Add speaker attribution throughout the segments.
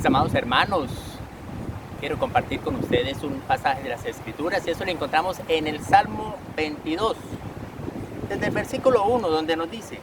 Speaker 1: amados hermanos, quiero compartir con ustedes un pasaje de las Escrituras y eso lo encontramos en el Salmo 22, desde el versículo 1, donde nos dice: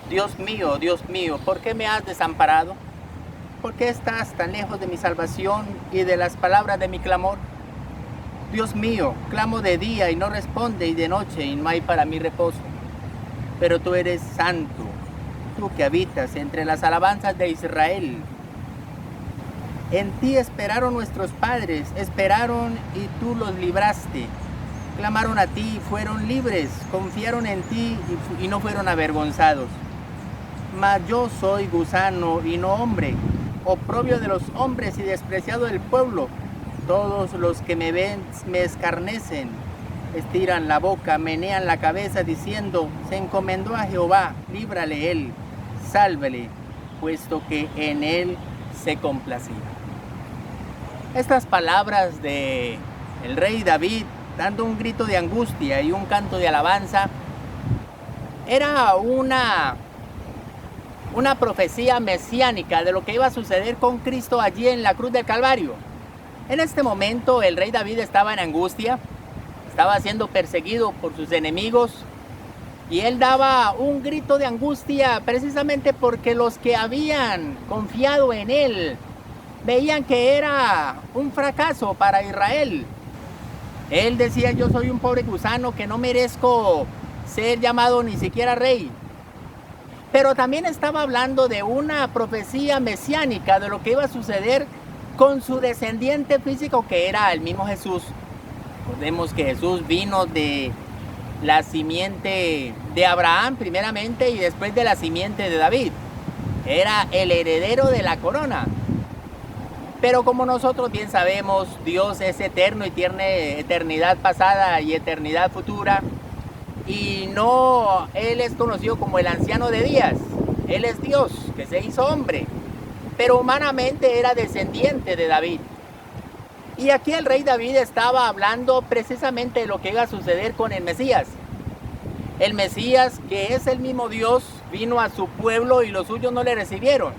Speaker 1: Dios mío, ¿por qué me has desamparado? ¿Por qué estás tan lejos de mi salvación y de las palabras de mi clamor? Dios mío, clamo de día y no responde, y de noche y no hay para mí reposo. Pero tú eres santo, tú que habitas entre las alabanzas de Israel. En ti esperaron nuestros padres, esperaron y tú los libraste. Clamaron a ti y fueron libres, confiaron en ti y no fueron avergonzados. Mas yo soy gusano y no hombre, oprobio de los hombres y despreciado del pueblo. Todos los que me ven me escarnecen, estiran la boca, menean la cabeza diciendo: se encomendó a Jehová, líbrale él, sálvele, puesto que en él se complacía. Estas palabras de el rey David, dando un grito de angustia y un canto de alabanza, era una profecía mesiánica de lo que iba a suceder con Cristo allí en la cruz del Calvario. En este momento el rey David estaba en angustia, estaba siendo perseguido por sus enemigos, y él daba un grito de angustia precisamente porque los que habían confiado en él veían que era un fracaso para Israel. Él decía: yo soy un pobre gusano que no merezco ser llamado ni siquiera rey. Pero también estaba hablando de una profecía mesiánica de lo que iba a suceder con su descendiente físico, que era el mismo Jesús. Recordemos que Jesús vino de la simiente de Abraham primeramente y después de la simiente de David. Era el heredero de la corona. Pero como nosotros bien sabemos, Dios es eterno y tiene eternidad pasada y eternidad futura. Y no, Él es conocido como el anciano de días. Él es Dios, que se hizo hombre. Pero humanamente era descendiente de David. Y aquí el rey David estaba hablando precisamente de lo que iba a suceder con el Mesías. El Mesías, que es el mismo Dios, vino a su pueblo y los suyos no le recibieron.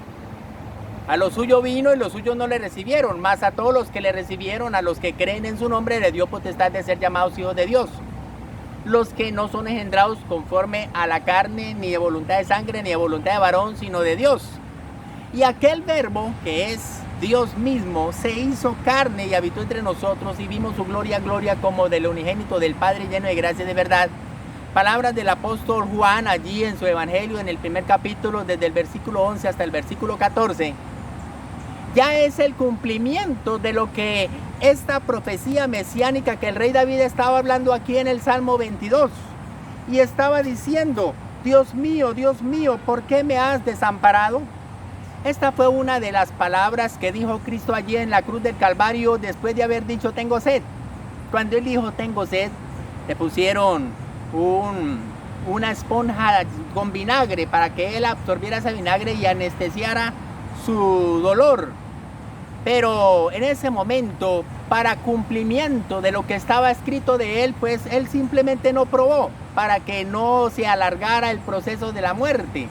Speaker 1: A lo suyo vino y los suyos no le recibieron, mas a todos los que le recibieron, a los que creen en su nombre, le dio potestad de ser llamados hijos de Dios. Los que no son engendrados conforme a la carne, ni de voluntad de sangre, ni de voluntad de varón, sino de Dios. Y aquel verbo, que es Dios mismo, se hizo carne y habitó entre nosotros, y vimos su gloria como del unigénito del Padre, lleno de gracia y de verdad. Palabras del apóstol Juan allí en su evangelio, en el primer capítulo, desde el versículo 11 hasta el versículo 14. Ya es el cumplimiento de lo que esta profecía mesiánica que el rey David estaba hablando aquí en el Salmo 22. Y estaba diciendo: Dios mío, ¿por qué me has desamparado? Esta fue una de las palabras que dijo Cristo allí en la cruz del Calvario después de haber dicho: tengo sed. Cuando él dijo tengo sed, le pusieron una esponja con vinagre para que él absorbiera ese vinagre y anestesiara su dolor. Pero en ese momento, para cumplimiento de lo que estaba escrito de él, pues él simplemente no probó, para que no se alargara el proceso de la muerte.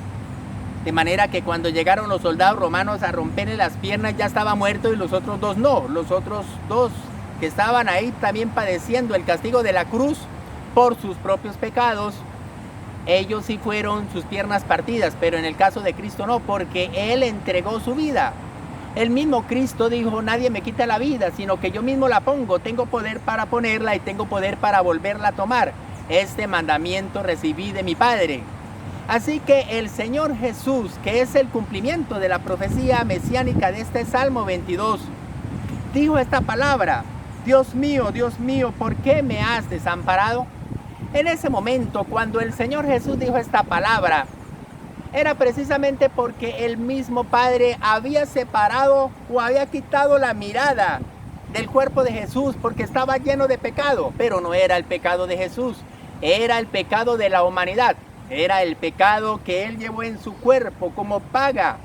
Speaker 1: De manera que cuando llegaron los soldados romanos a romperle las piernas, ya estaba muerto y los otros dos no. Los otros dos que estaban ahí también padeciendo el castigo de la cruz por sus propios pecados, ellos sí fueron sus piernas partidas, pero en el caso de Cristo no, porque Él entregó su vida. El mismo Cristo dijo: nadie me quita la vida, sino que yo mismo la pongo. Tengo poder para ponerla y tengo poder para volverla a tomar. Este mandamiento recibí de mi Padre. Así que el Señor Jesús, que es el cumplimiento de la profecía mesiánica de este Salmo 22, dijo esta palabra: Dios mío, ¿por qué me has desamparado? En ese momento, cuando el Señor Jesús dijo esta palabra, era precisamente porque el mismo Padre había separado o había quitado la mirada del cuerpo de Jesús, porque estaba lleno de pecado. Pero no era el pecado de Jesús, era el pecado de la humanidad. Era el pecado que Él llevó en su cuerpo como paga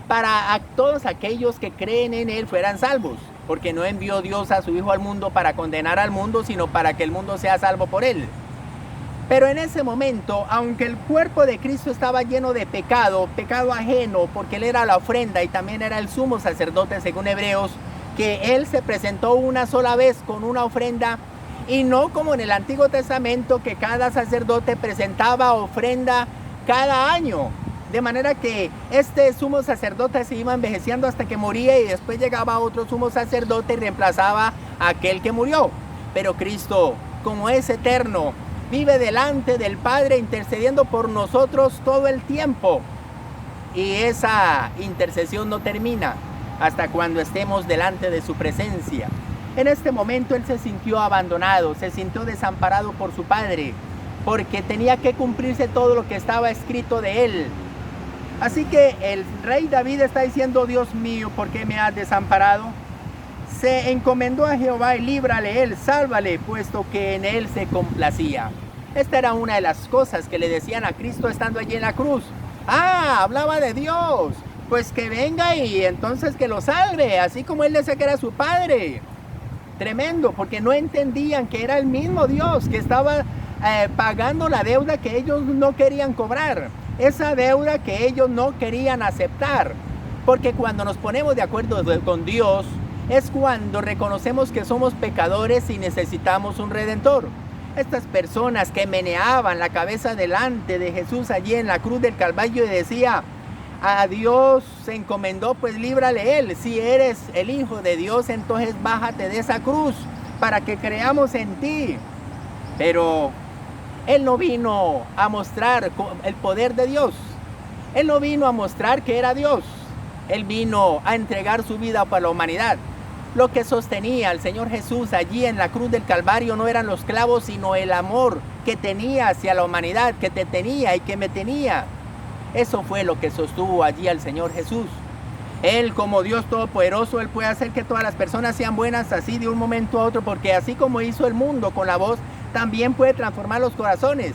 Speaker 1: para a todos aquellos que creen en Él fueran salvos. Porque no envió Dios a su Hijo al mundo para condenar al mundo, sino para que el mundo sea salvo por Él. Pero en ese momento, aunque el cuerpo de Cristo estaba lleno de pecado, pecado ajeno, porque Él era la ofrenda y también era el sumo sacerdote según Hebreos, que Él se presentó una sola vez con una ofrenda, y no como en el Antiguo Testamento, que cada sacerdote presentaba ofrenda cada año. De manera que este sumo sacerdote se iba envejeciendo hasta que moría, y después llegaba otro sumo sacerdote y reemplazaba a aquel que murió. Pero Cristo, como es eterno, vive delante del Padre intercediendo por nosotros todo el tiempo. Y esa intercesión no termina hasta cuando estemos delante de su presencia. En este momento Él se sintió abandonado, se sintió desamparado por su Padre, porque tenía que cumplirse todo lo que estaba escrito de Él. Así que el rey David está diciendo: Dios mío, ¿por qué me has desamparado? Se encomendó a Jehová y líbrale Él, sálvale, puesto que en Él se complacía. Esta era una de las cosas que le decían a Cristo estando allí en la cruz. Hablaba de Dios, pues que venga y entonces que lo salve, así como Él decía que era su Padre. Tremendo, porque no entendían que era el mismo Dios que estaba pagando la deuda que ellos no querían cobrar, esa deuda que ellos no querían aceptar. Porque cuando nos ponemos de acuerdo con Dios, es cuando reconocemos que somos pecadores y necesitamos un Redentor. Estas personas que meneaban la cabeza delante de Jesús allí en la cruz del Calvario y decía: a Dios se encomendó, pues líbrale Él. Si eres el Hijo de Dios, entonces bájate de esa cruz para que creamos en ti. Pero Él no vino a mostrar el poder de Dios. Él no vino a mostrar que era Dios. Él vino a entregar su vida para la humanidad. Lo que sostenía al Señor Jesús allí en la cruz del Calvario no eran los clavos, sino el amor que tenía hacia la humanidad, que te tenía y que me tenía. Eso fue lo que sostuvo allí al Señor Jesús. Él, como Dios Todopoderoso, Él puede hacer que todas las personas sean buenas así de un momento a otro, porque así como hizo el mundo con la voz, también puede transformar los corazones.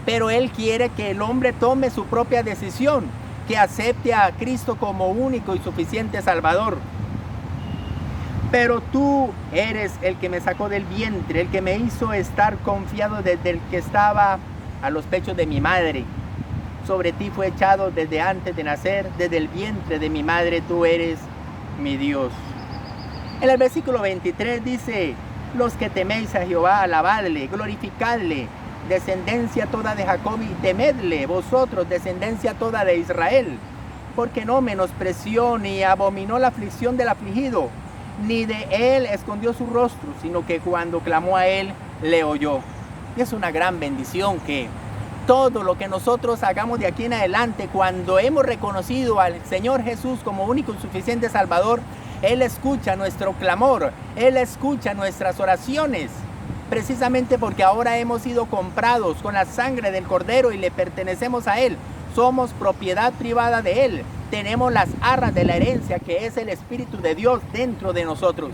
Speaker 1: Pero Él quiere que el hombre tome su propia decisión, que acepte a Cristo como único y suficiente Salvador. Pero tú eres el que me sacó del vientre, el que me hizo estar confiado desde el que estaba a los pechos de mi madre. Sobre ti fue echado desde antes de nacer, desde el vientre de mi madre tú eres mi Dios. En el versículo 23 dice: los que teméis a Jehová, alabadle, glorificadle, descendencia toda de Jacob, y temedle, vosotros, descendencia toda de Israel, porque no menospreció ni abominó la aflicción del afligido, ni de él escondió su rostro, sino que cuando clamó a él, le oyó. Y es una gran bendición que todo lo que nosotros hagamos de aquí en adelante, cuando hemos reconocido al Señor Jesús como único y suficiente Salvador, Él escucha nuestro clamor, Él escucha nuestras oraciones, precisamente porque ahora hemos sido comprados con la sangre del Cordero y le pertenecemos a Él. Somos propiedad privada de Él. Tenemos las arras de la herencia, que es el Espíritu de Dios dentro de nosotros.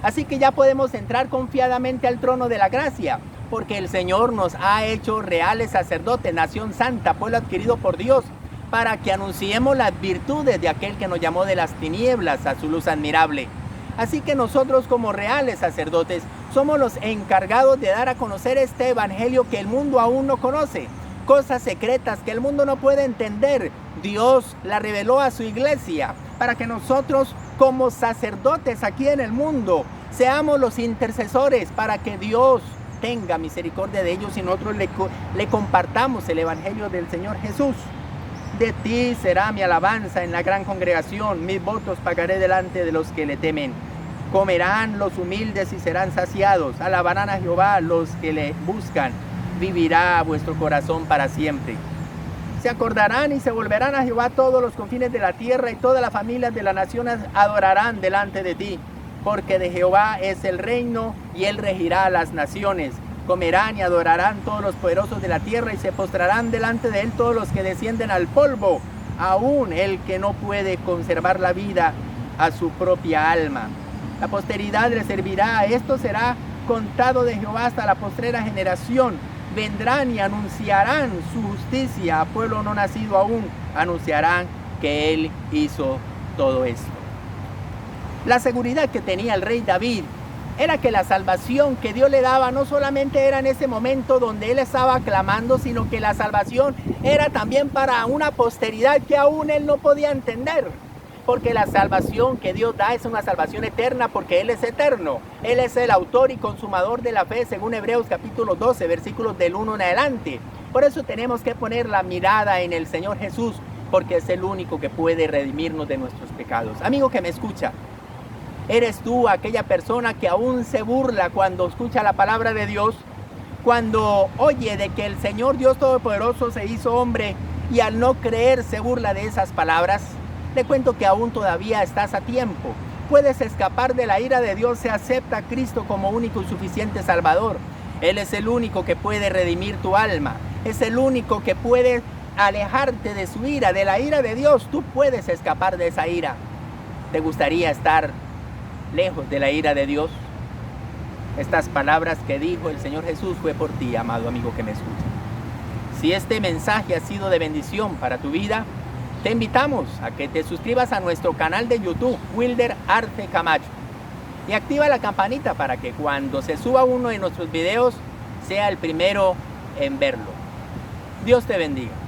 Speaker 1: Así que ya podemos entrar confiadamente al trono de la gracia, porque el Señor nos ha hecho reales sacerdotes, nación santa, pueblo adquirido por Dios, para que anunciemos las virtudes de aquel que nos llamó de las tinieblas a su luz admirable. Así que nosotros, como reales sacerdotes, somos los encargados de dar a conocer este evangelio que el mundo aún no conoce. Cosas secretas que el mundo no puede entender, Dios la reveló a su iglesia, para que nosotros, como sacerdotes aquí en el mundo, seamos los intercesores para que Dios tenga misericordia de ellos y nosotros le compartamos el evangelio del Señor Jesús. De ti será mi alabanza en la gran congregación, mis votos pagaré delante de los que le temen. Comerán los humildes y serán saciados, alabarán a Jehová los que le buscan, vivirá vuestro corazón para siempre. Se acordarán y se volverán a Jehová todos los confines de la tierra, y todas las familias de las naciones adorarán delante de ti, porque de Jehová es el reino y Él regirá a las naciones. Comerán y adorarán todos los poderosos de la tierra, y se postrarán delante de Él todos los que descienden al polvo, aún el que no puede conservar la vida a su propia alma. La posteridad le servirá, esto será contado de Jehová hasta la postrera generación. Vendrán y anunciarán su justicia a pueblo no nacido aún, anunciarán que Él hizo todo esto. La seguridad que tenía el rey David era que la salvación que Dios le daba no solamente era en ese momento donde él estaba clamando, sino que la salvación era también para una posteridad que aún él no podía entender. Porque la salvación que Dios da es una salvación eterna, porque Él es eterno. Él es el autor y consumador de la fe, según Hebreos capítulo 12, versículos del 1 en adelante. Por eso tenemos que poner la mirada en el Señor Jesús, porque es el único que puede redimirnos de nuestros pecados. Amigo que me escucha, ¿eres tú aquella persona que aún se burla cuando escucha la palabra de Dios? Cuando oye de que el Señor Dios Todopoderoso se hizo hombre y al no creer se burla de esas palabras. Le cuento que aún todavía estás a tiempo. Puedes escapar de la ira de Dios si acepta a Cristo como único y suficiente Salvador. Él es el único que puede redimir tu alma. Es el único que puede alejarte de su ira, de la ira de Dios. Tú puedes escapar de esa ira. ¿Te gustaría estar lejos de la ira de Dios? Estas palabras que dijo el Señor Jesús fue por ti, amado amigo que me escucha. Si este mensaje ha sido de bendición para tu vida, te invitamos a que te suscribas a nuestro canal de YouTube, Wilder Arce Camacho, y activa la campanita para que cuando se suba uno de nuestros videos sea el primero en verlo. Dios te bendiga.